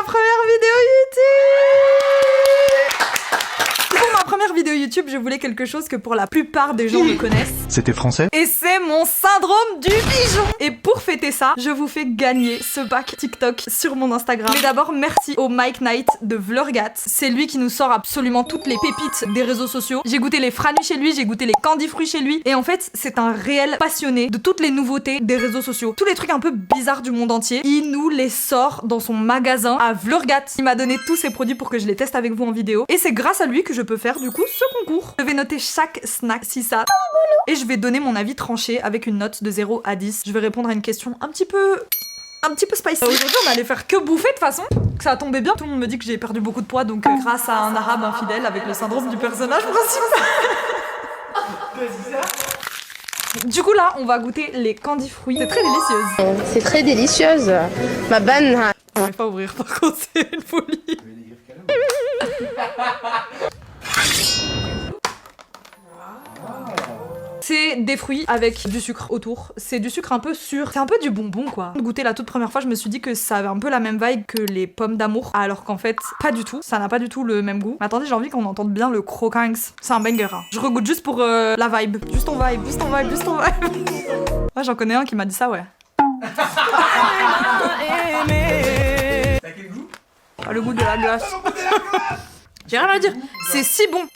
ma première vidéo YouTube. Pour ma première vidéo YouTube, je voulais quelque chose que pour la plupart des gens me connaissent. C'était français? Et c'est mon syndrome du pigeon. Et pour fêter ça, je vous fais gagner ce pack TikTok sur mon Instagram. Mais d'abord, merci au Mike Knight de Vlorgat. C'est lui qui nous sort absolument toutes les pépites des réseaux sociaux. J'ai goûté les franus chez lui, j'ai goûté les candy fruits chez lui. Et en fait, c'est un réel passionné de toutes les nouveautés des réseaux sociaux. Tous les trucs un peu bizarres du monde entier, il nous les sort dans son magasin à Vlorgat. Il m'a donné tous ses produits pour que je les teste avec vous en vidéo. Et c'est grâce à lui que je peux faire du coup ce concours. Je vais noter chaque snack si ça... Et je vais donner mon avis tranché avec une note de 0 à 10. Je vais répondre à une question un petit peu spicy. Aujourd'hui, on allait faire que bouffer de toute façon. Ça a tombé bien. Tout le monde me dit que j'ai perdu beaucoup de poids, donc grâce à un arabe infidèle avec le syndrome du personnage principal. Du coup là, on va goûter les candy fruits. C'est très délicieuse. C'est très délicieuse. Ma banane. Je vais pas ouvrir par contre, c'est une folie. C'est des fruits avec du sucre autour. C'est du sucre un peu sûr. C'est un peu du bonbon quoi. Goûter la toute première fois, je me suis dit que ça avait un peu la même vibe que les pommes d'amour. Alors qu'en fait, pas du tout. Ça n'a pas du tout le même goût. Mais attendez, j'ai envie qu'on entende bien le croquant. C'est un banger. Hein. Je regoute juste pour la vibe. Juste ton vibe, juste ton vibe, juste ton vibe. Ouais, j'en connais un qui m'a dit ça, ouais. T'as quel goût? Ah, le goût de la glace. J'ai rien à dire. C'est si bon.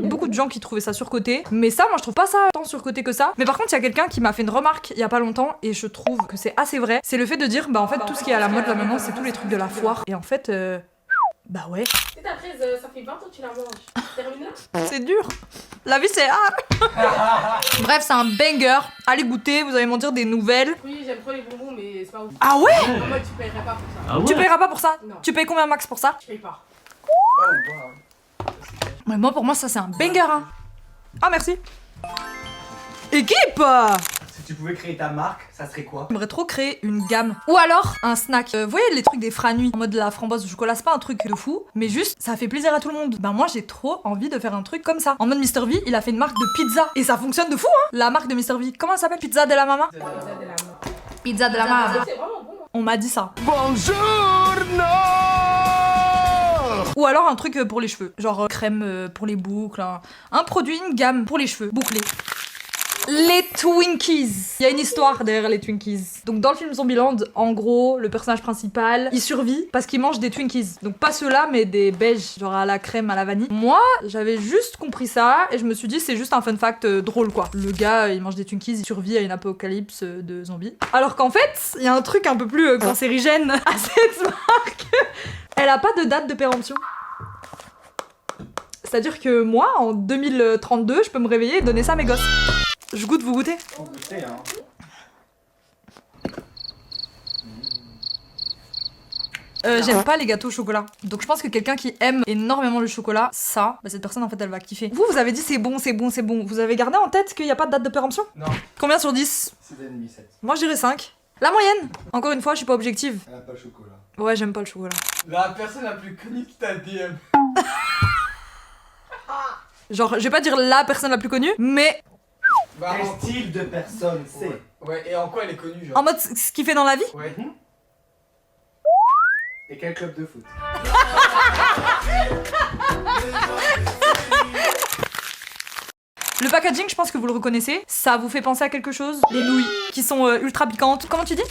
Beaucoup de gens qui trouvaient ça surcoté, mais ça, moi je trouve pas ça tant surcoté que ça. Mais par contre, il y a quelqu'un qui m'a fait une remarque il y a pas longtemps et je trouve que c'est assez vrai. C'est le fait de dire, bah en fait, tout ce qui est à la mode là maintenant, c'est tous les trucs de la foire. Et en fait, bah ouais. C'est ta fraise, ça fait 20 ans que tu la manges. Terminé? C'est dur. La vie c'est hard. Bref, c'est un banger. Allez goûter, vous allez m'en dire des nouvelles. Oui, j'aime trop les bonbons, mais c'est pas ouf. Ah ouais? En mode, tu paierais pas pour ça. Ah ouais? Tu paieras pas pour ça? Non. Tu payes combien max pour ça? Je paye pas. Oh, wow. Mais moi, pour moi, ça c'est un banger. Hein. Ah merci. Équipe! Si tu pouvais créer ta marque, ça serait quoi? J'aimerais trop créer une gamme. Ou alors un snack. Vous voyez les trucs des franuits en mode la framboise au chocolat, c'est pas un truc de fou, mais juste ça fait plaisir à tout le monde. Ben moi j'ai trop envie de faire un truc comme ça. En mode Mr V, il a fait une marque de pizza et ça fonctionne de fou hein. La marque de Mr V, comment elle s'appelle? Pizza de la mama? Pizza de la mama. C'est vraiment bon. On m'a dit ça. Bonjour, Ou alors un truc pour les cheveux, genre crème pour les boucles, un produit, une gamme pour les cheveux bouclés. Les Twinkies. Il y a une histoire derrière les Twinkies. Donc dans le film Zombieland, en gros, le personnage principal, il survit parce qu'il mange des Twinkies. Donc pas ceux-là, mais des beiges, genre à la crème, à la vanille. Moi, j'avais juste compris ça et je me suis dit c'est juste un fun fact drôle quoi. Le gars, il mange des Twinkies, il survit à une apocalypse de zombies. Alors qu'en fait, il y a un truc un peu plus cancérigène à cette marque. Elle a pas de date de péremption. C'est-à-dire que moi, en 2032, je peux me réveiller et donner ça à mes gosses. Je goûte, vous goûtez? Faut goûter, hein. J'aime pas les gâteaux au chocolat. Donc je pense que quelqu'un qui aime énormément le chocolat, ça, bah cette personne en fait elle va kiffer. Vous avez dit c'est bon, c'est bon, c'est bon. Vous avez gardé en tête qu'il n'y a pas de date de péremption? Non, Combien sur 10? 6,5, 7. Moi je dirais 5. La moyenne. Encore une fois, je suis pas objective. Elle a pas le chocolat. Ouais, j'aime pas le chocolat. La personne la plus connue qui t'a DM. Genre, je vais pas dire la personne la plus connue, mais Bah, quel style de personne c'est? Ouais, et en quoi elle est connue, genre? en mode ce qu'il fait dans la vie. Ouais. Et quel club de foot? Le packaging, je pense que vous le reconnaissez. Ça vous fait penser à quelque chose? Les nouilles qui sont ultra piquantes. Comment tu dis?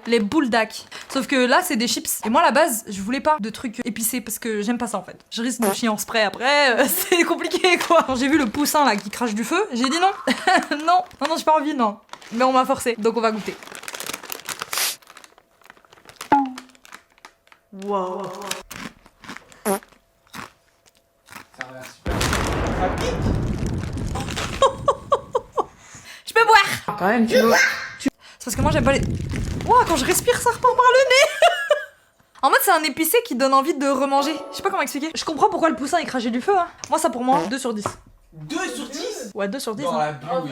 Les bouldak. Sauf que là, c'est des chips. Et moi, à la base, je voulais pas de trucs épicés parce que j'aime pas ça en fait. Je risque de chier en spray après. C'est compliqué quoi. Quand j'ai vu le poussin là qui crache du feu, j'ai dit non. Non, non, non, j'ai pas envie, non. Mais on m'a forcé. Donc on va goûter. Wow. Ça a l'air super. Ça pique. Je peux boire. Quand même, tu vois. C'est parce que moi, j'aime pas les... Ouah, quand je respire, ça repart par le nez. En mode, c'est un épicé qui donne envie de remanger. Je sais pas comment expliquer. Je comprends pourquoi le poussin il crachait du feu. Hein. Moi, ça pour moi, 2 sur 10. 2 sur 10? Ouais, 2 sur 10. Dans Hein. la bio, oui.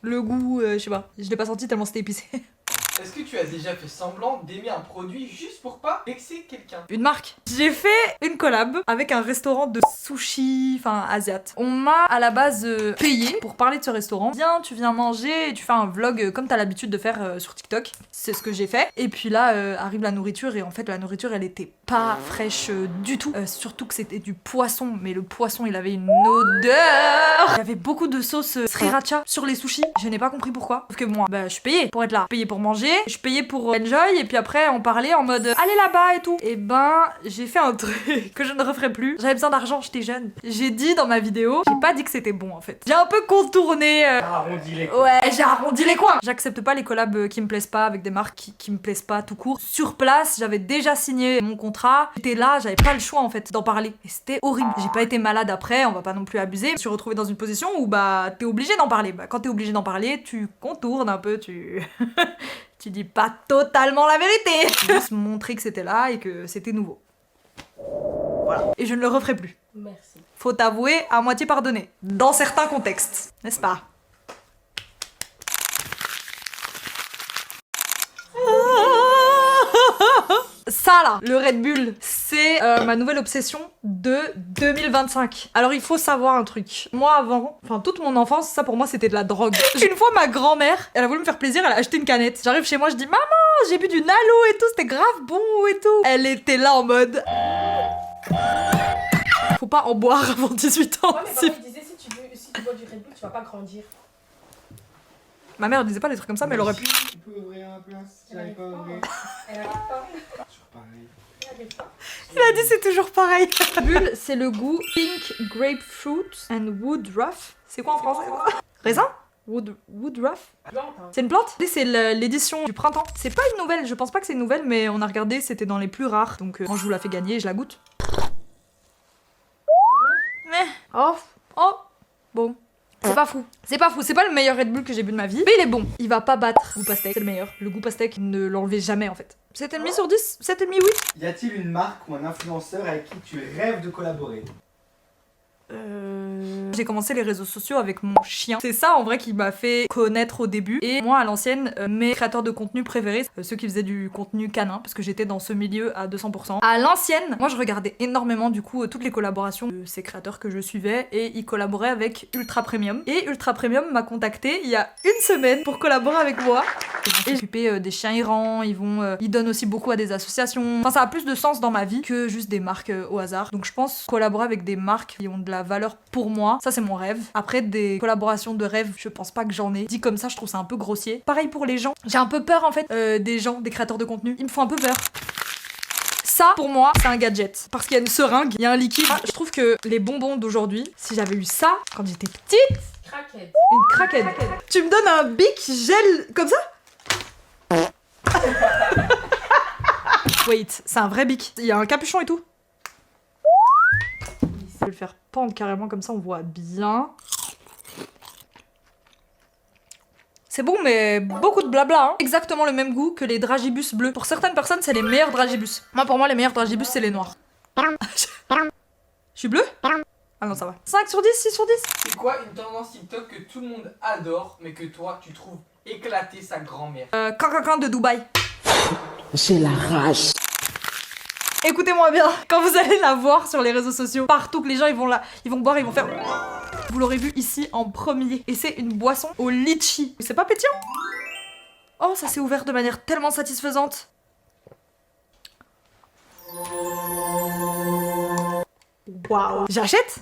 Le goût, je sais pas. Je l'ai pas senti tellement c'était épicé. Est-ce que tu as déjà fait semblant d'aimer un produit juste pour pas vexer quelqu'un? Une marque. J'ai fait une collab avec un restaurant de sushi, enfin asiat. On m'a à la base payé pour parler de ce restaurant. Viens, tu viens manger et tu fais un vlog comme t'as l'habitude de faire sur TikTok. C'est ce que j'ai fait. Et puis là arrive la nourriture et en fait la nourriture elle était pas fraîche du tout. Surtout que c'était du poisson, mais le poisson il avait une odeur. Il y avait beaucoup de sauce sriracha sur les sushis. Je n'ai pas compris pourquoi. Sauf que moi, bah, je suis payée pour être là. Payée pour manger, je suis payée pour enjoy et puis après on parlait en mode allez là-bas et tout. Et ben j'ai fait un truc que je ne referai plus. J'avais besoin d'argent, j'étais jeune. J'ai dit dans ma vidéo, j'ai pas dit que c'était bon en fait. J'ai un peu contourné. Arrondi les coins. Ouais, j'ai arrondi les coins. J'accepte pas les collabs qui me plaisent pas avec des marques qui me plaisent pas tout court. Sur place, j'avais déjà signé mon contrat. J'étais là, j'avais pas le choix en fait d'en parler. Et c'était horrible. J'ai pas été malade après, on va pas non plus abuser. Je me suis retrouvée dans une position où bah t'es obligé d'en parler. Bah quand t'es obligé d'en parler, tu contournes un peu, tu dis pas totalement la vérité. Juste montrer que c'était là et que c'était nouveau. Voilà. Et je ne le referai plus. Merci. Faut avouer, à moitié pardonné. Dans certains contextes, n'est-ce pas? Ça là, le Red Bull, c'est ma nouvelle obsession de 2025. Alors il faut savoir un truc. Moi avant, enfin toute mon enfance, ça pour moi c'était de la drogue. Une fois ma grand-mère, elle a voulu me faire plaisir, elle a acheté une canette. J'arrive chez moi, je dis maman, j'ai bu du Nalo et tout, c'était grave bon et tout. Elle était là en mode... Faut pas en boire avant 18 ans. Moi, mes parents me disaient si tu bois du Red Bull, tu vas pas grandir. Ma mère disait pas des trucs comme ça, mais elle aurait pu. Tu peux ouvrir un place, j'arrive pas à ouvrir. Elle arrive pas. Toujours pareil. Elle arrive pas. Elle a dit c'est toujours pareil. Bulle, c'est le goût pink grapefruit and wood rough. C'est quoi en français? Raisin? Wood rough? Plante, hein. C'est une plante? C'est l'édition du printemps. C'est pas une nouvelle, je pense pas que c'est une nouvelle, mais on a regardé, c'était dans les plus rares. Donc quand je vous la fais gagner, je la goûte. Oh, bon. C'est pas fou. C'est pas fou. C'est pas le meilleur Red Bull que j'ai bu de ma vie. Mais il est bon. Il va pas battre le goût pastèque. C'est le meilleur. Le goût pastèque, ne l'enlevez jamais en fait. 7,5 sur 10? 7,5 oui. Y a-t-il une marque ou un influenceur avec qui tu rêves de collaborer? J'ai commencé les réseaux sociaux avec mon chien. C'est ça en vrai qui m'a fait connaître au début. Et moi à l'ancienne, mes créateurs de contenu préférés, ceux qui faisaient du contenu canin, parce que j'étais dans ce milieu à 200%. À l'ancienne, moi je regardais énormément du coup toutes les collaborations de ces créateurs que je suivais et ils collaboraient avec Ultra Premium. Et Ultra Premium m'a contacté il y a une semaine pour collaborer avec moi. Et s'occuper des chiens errants, ils donnent aussi beaucoup à des associations. Enfin ça a plus de sens dans ma vie que juste des marques au hasard. Donc je pense collaborer avec des marques qui ont de la valeur pour moi, ça c'est mon rêve. Après des collaborations de rêve, je pense pas que j'en ai. Dit comme ça, je trouve ça un peu grossier. Pareil pour les gens, j'ai un peu peur en fait des gens, des créateurs de contenu. Ils me font un peu peur. Ça, pour moi, c'est un gadget. Parce qu'il y a une seringue, il y a un liquide. Ah, je trouve que les bonbons d'aujourd'hui, si j'avais eu ça quand j'étais petite, Craquette. une craquette. Tu me donnes un bic gel comme ça? Wait, c'est un vrai bic. Il y a un capuchon et tout. Je vais le faire pendre carrément comme ça, on voit bien. C'est bon, mais beaucoup de blabla, hein. Exactement le même goût que les dragibus bleus. Pour certaines personnes, c'est les meilleurs dragibus. Moi, pour moi, les meilleurs dragibus, c'est les noirs. Je suis bleu? Ah non, ça va. 5 sur 10, 6 sur 10. C'est quoi une tendance TikTok que tout le monde adore, mais que toi, tu trouves éclater sa grand-mère? Cancan de Dubaï. J'ai la rage. Écoutez-moi bien, quand vous allez la voir sur les réseaux sociaux, partout que les gens ils vont boire, ils vont faire... Vous l'aurez vu ici en premier. Et c'est une boisson au litchi. C'est pas pétillant? Oh, ça s'est ouvert de manière tellement satisfaisante. Waouh. J'achète?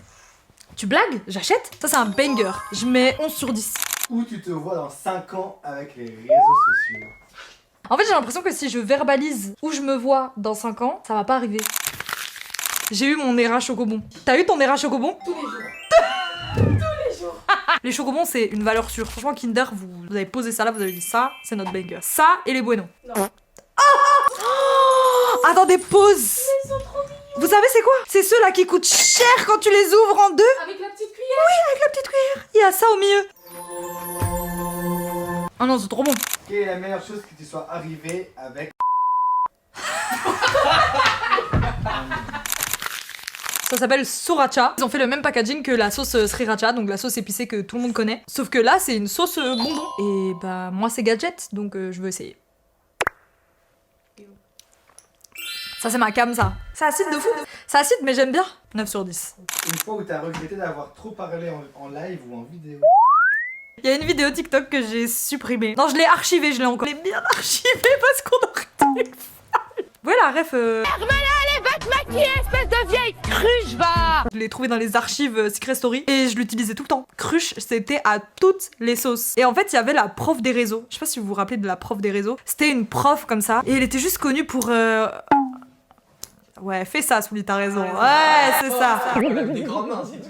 Tu blagues? J'achète? Ça c'est un banger. Je mets 11 sur 10. Où tu te vois dans 5 ans avec les réseaux sociaux? En fait, j'ai l'impression que si je verbalise où je me vois dans 5 ans, ça va pas arriver. J'ai eu mon Era Chocobon. T'as eu ton Era Chocobon? Tous les jours. Tous les jours. Les chocobons, c'est une valeur sûre. Franchement, Kinder, vous avez posé ça là, vous avez dit ça, c'est notre banger. Ça et les Bueno. Non. Oh, attendez, pause. Ils sont trop mignons. Vous savez c'est quoi? C'est ceux là qui coûtent cher quand tu les ouvres en deux. Avec la petite cuillère. Avec la petite cuillère. Il y a ça au milieu. Oh non, c'est trop bon. Quelle est la meilleure chose qui te soit arrivée avec... Ça s'appelle Sriracha. Ils ont fait le même packaging que la sauce Sriracha, donc la sauce épicée que tout le monde connaît. Sauf que là, c'est une sauce bonbon. Et bah, moi, c'est gadget, donc je veux essayer. Ça, c'est ma cam, ça. C'est acide de fou. C'est acide, mais j'aime bien. 9 sur 10. Une fois où t'as regretté d'avoir trop parlé en live ou en vidéo. Il y a une vidéo TikTok que j'ai supprimée. Non, je l'ai archivée, je l'ai encore. Je l'ai bien archivée parce qu'on aurait été folle. Vous voyez la ref Espèce de vieille cruche, va! Je l'ai trouvé dans les archives Secret Story et je l'utilisais tout le temps. Cruche, c'était à toutes les sauces. Et en fait, il y avait la prof des réseaux. Je sais pas si vous vous rappelez de la prof des réseaux. C'était une prof comme ça et elle était juste connue pour... Ouais, fais ça, Souli, t'as raison. Ouais, c'est ça. Des grandes mains, c'est tout.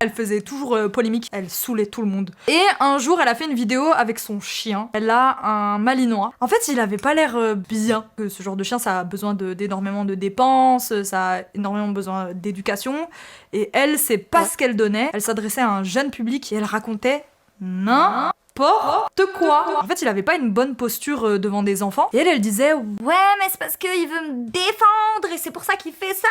Elle faisait toujours polémique, elle saoulait tout le monde. Et un jour, elle a fait une vidéo avec son chien. Elle a un malinois. En fait, il avait pas l'air bien. Que ce genre de chien, ça a besoin d'énormément de dépenses, ça a énormément besoin d'éducation. Et elle, c'est pas ce qu'elle donnait. Elle s'adressait à un jeune public et elle racontait n'importe quoi. En fait, il avait pas une bonne posture devant des enfants. Et elle disait ouais, mais c'est parce qu'il veut me défendre et c'est pour ça qu'il fait ça.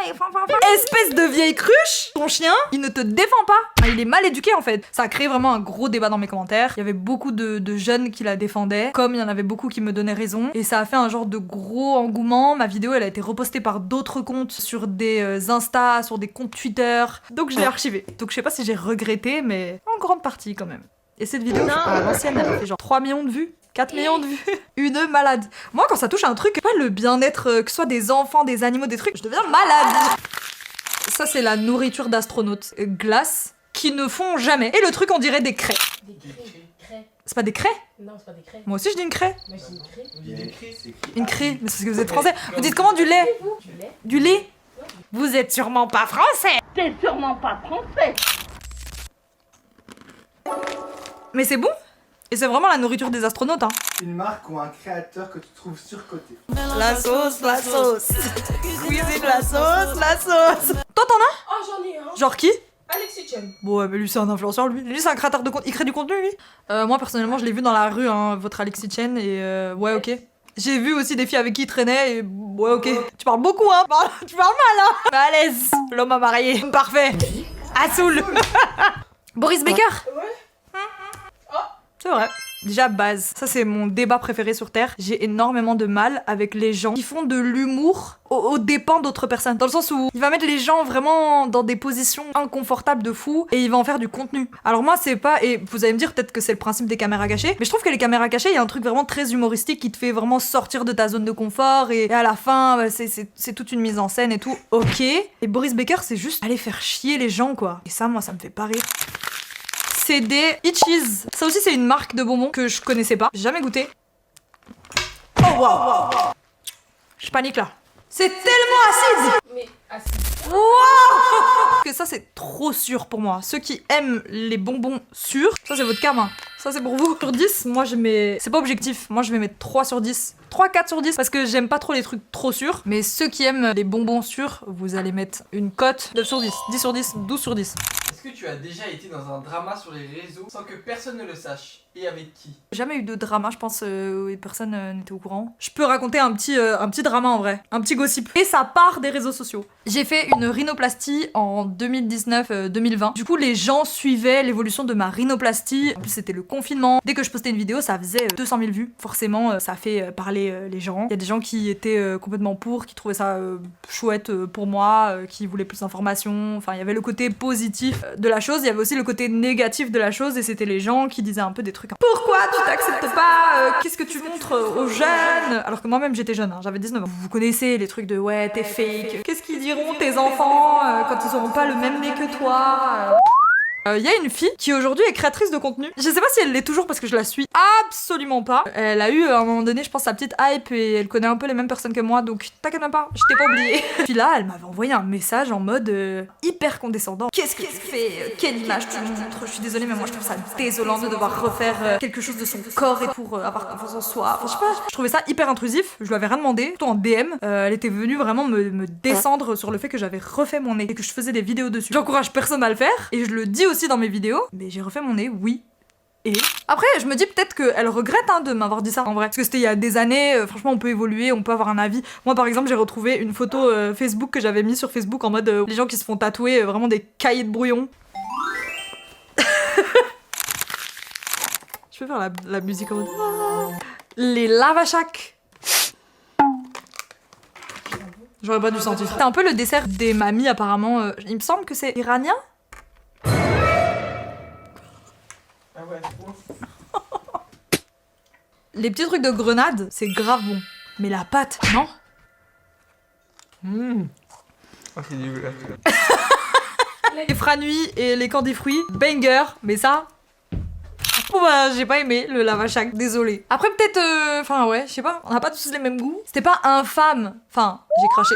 Et enfin. Espèce de vieille cruche. Ton chien, il ne te défend pas. Enfin, il est mal éduqué en fait. Ça a créé vraiment un gros débat dans mes commentaires. Il y avait beaucoup de jeunes qui la défendaient, comme il y en avait beaucoup qui me donnaient raison. Et ça a fait un genre de gros engouement. Ma vidéo, elle a été repostée par d'autres comptes sur des Insta, sur des comptes Twitter. Donc je l'ai archivée. Donc je sais pas si j'ai regretté, mais en grande partie quand même. Et cette vidéo, à l'ancienne, elle a fait genre 3 millions de vues. 4 millions de vues. Une malade. Moi, quand ça touche à un truc, pas le bien-être, que ce soit des enfants, des animaux, des trucs, je deviens malade. Ça, c'est la nourriture d'astronautes. Glace qui ne font jamais. Et le truc, on dirait des craies. Des craies. C'est pas des craies? Non, c'est pas des craies. Moi aussi, je dis une craie. Moi, je dis une craie. Il y a écrit, c'est écrit. Une craie. Mais c'est parce que vous êtes français. Vous dites comment du lait? Du lait. Du lait? Vous êtes sûrement pas français. T'es sûrement pas français! Mais c'est bon. Et c'est vraiment la nourriture des astronautes, hein. Une marque ou un créateur que tu trouves surcoté. La sauce, la sauce. Cuisine la sauce, la sauce. Toi, t'en as? Oh, j'en ai un. Genre qui? Alexis Chen. Bon, ouais, mais lui, c'est un influenceur, lui. Lui, c'est un créateur de contenu. Il crée du contenu, lui. Moi, personnellement, je l'ai vu dans la rue, hein, votre Alexis Chen, et ouais, ok. J'ai vu aussi des filles avec qui il traînait, et ouais, ok. Tu parles beaucoup, hein. Tu parles mal, hein. Mais à l'aise. L'homme à marier. Parfait. Assoul. Boris Becker. Ouais. C'est vrai. Déjà, base. Ça, c'est mon débat préféré sur Terre. J'ai énormément de mal avec les gens qui font de l'humour aux dépens d'autres personnes. Dans le sens où il va mettre les gens vraiment dans des positions inconfortables de fou et il va en faire du contenu. Alors moi, c'est pas... Et vous allez me dire peut-être que c'est le principe des caméras cachées, mais je trouve que les caméras cachées, il y a un truc vraiment très humoristique qui te fait vraiment sortir de ta zone de confort et à la fin, bah, c'est toute une mise en scène et tout. Ok. Et Boris Becker, c'est juste aller faire chier les gens, quoi. Et ça, moi, ça me fait pas rire. C'est des Itchies. Ça aussi, c'est une marque de bonbons que je connaissais pas. J'ai jamais goûté. Oh, waouh. Je panique, là. C'est tellement acide. Mais acide. Wow. Que ça, c'est trop sûr pour moi. Ceux qui aiment les bonbons sûrs, ça, c'est votre cam, hein. Ça, c'est pour vous. Sur 10, moi, je mets... C'est pas objectif. Moi, je vais mettre 3 sur 10. 3, 4 sur 10 parce que j'aime pas trop les trucs trop sûrs. Mais ceux qui aiment les bonbons sûrs, vous allez mettre une cote 9 sur 10, 10 sur 10, 12 sur 10. Est-ce que tu as déjà été dans un drama sur les réseaux sans que personne ne le sache? Et avec qui? Jamais eu de drama, je pense, où personne n'était au courant. Je peux raconter un petit drama en vrai, un petit gossip. Et ça part des réseaux sociaux. J'ai fait une rhinoplastie en 2019-2020. Du coup, les gens suivaient l'évolution de ma rhinoplastie. En plus, c'était le confinement. Dès que je postais une vidéo, ça faisait 200 000 vues. Forcément, ça a fait parler les gens. Il y a des gens qui étaient complètement pour, qui trouvaient ça chouette pour moi, qui voulaient plus d'informations. Enfin, il y avait le côté positif de la chose. Il y avait aussi le côté négatif de la chose. Et c'était les gens qui disaient un peu des trucs. Pourquoi tu t'acceptes pas? Qu'est-ce que tu montres aux jeunes? Alors que moi-même j'étais jeune, hein, j'avais 19 ans. Vous connaissez les trucs de ouais, t'es fake. Qu'est-ce qu'ils diront tes enfants quand ils auront pas le même nez que toi? Il y a une fille qui aujourd'hui est créatrice de contenu. Je sais pas si elle l'est toujours parce que je la suis absolument pas. Elle a eu à un moment donné, je pense, sa petite hype et elle connaît un peu les mêmes personnes que moi, donc t'inquiète même pas, je t'ai pas oublié. Puis là, elle m'avait envoyé un message en mode hyper condescendant. Qu'est-ce que tu fais? Quelle image tu montres? Je suis désolée, mais moi je trouve ça désolant de devoir refaire quelque chose de son corps et pour avoir confiance en soi. Enfin, je sais pas, je trouvais ça hyper intrusif. Je lui avais rien demandé, tout en DM. Elle était venue vraiment me descendre sur le fait que j'avais refait mon nez et que je faisais des vidéos dessus. J'encourage personne à le faire et je le dis aussi dans mes vidéos, mais j'ai refait mon nez, oui. Et après, je me dis peut-être qu'elle regrette de m'avoir dit ça en vrai. Parce que c'était il y a des années, franchement, on peut évoluer, on peut avoir un avis. Moi, par exemple, j'ai retrouvé une photo Facebook que j'avais mis sur Facebook en mode les gens qui se font tatouer vraiment des cahiers de brouillon. Je peux faire la musique en mode. Les lavashaks. J'aurais pas dû sentir. C'est un peu le dessert des mamies apparemment. Il me semble que c'est iranien. Ah ouais, c'est bon. Les petits trucs de grenade, c'est grave bon. Mais la pâte, non? Oh, c'est dégueulasse. Les franui et les candy fruits, banger, mais ça... Bon bah j'ai pas aimé le lavashak, désolé. Après peut-être, enfin ouais, je sais pas, on n'a pas tous les mêmes goûts. C'était pas infâme, enfin j'ai craché.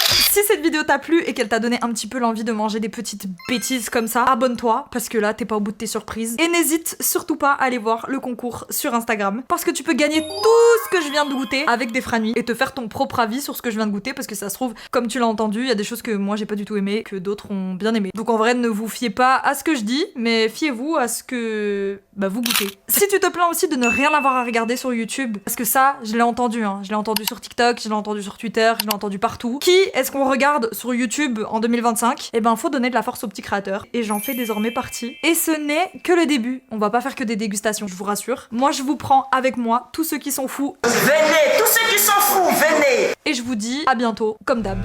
Si cette vidéo t'a plu et qu'elle t'a donné un petit peu l'envie de manger des petites bêtises comme ça, abonne-toi parce que là t'es pas au bout de tes surprises. Et n'hésite surtout pas à aller voir le concours sur Instagram parce que tu peux gagner tout ce que je viens de goûter avec des franui et te faire ton propre avis sur ce que je viens de goûter parce que ça se trouve, comme tu l'as entendu, il y a des choses que moi j'ai pas du tout aimé, que d'autres ont bien aimé. Donc en vrai ne vous fiez pas à ce que je dis, mais fiez-vous à ce que vous goûtez. Si tu te plains aussi de ne rien avoir à regarder sur YouTube, parce que ça, je l'ai entendu, hein. Je l'ai entendu sur TikTok, je l'ai entendu sur Twitter, je l'ai entendu partout. Qui est-ce qu'on regarde sur YouTube en 2025? Eh ben, faut donner de la force aux petits créateurs. Et j'en fais désormais partie. Et ce n'est que le début. On va pas faire que des dégustations, je vous rassure. Moi, je vous prends avec moi, tous ceux qui sont fous. Venez, tous ceux qui sont fous, venez. Et je vous dis à bientôt, comme d'hab.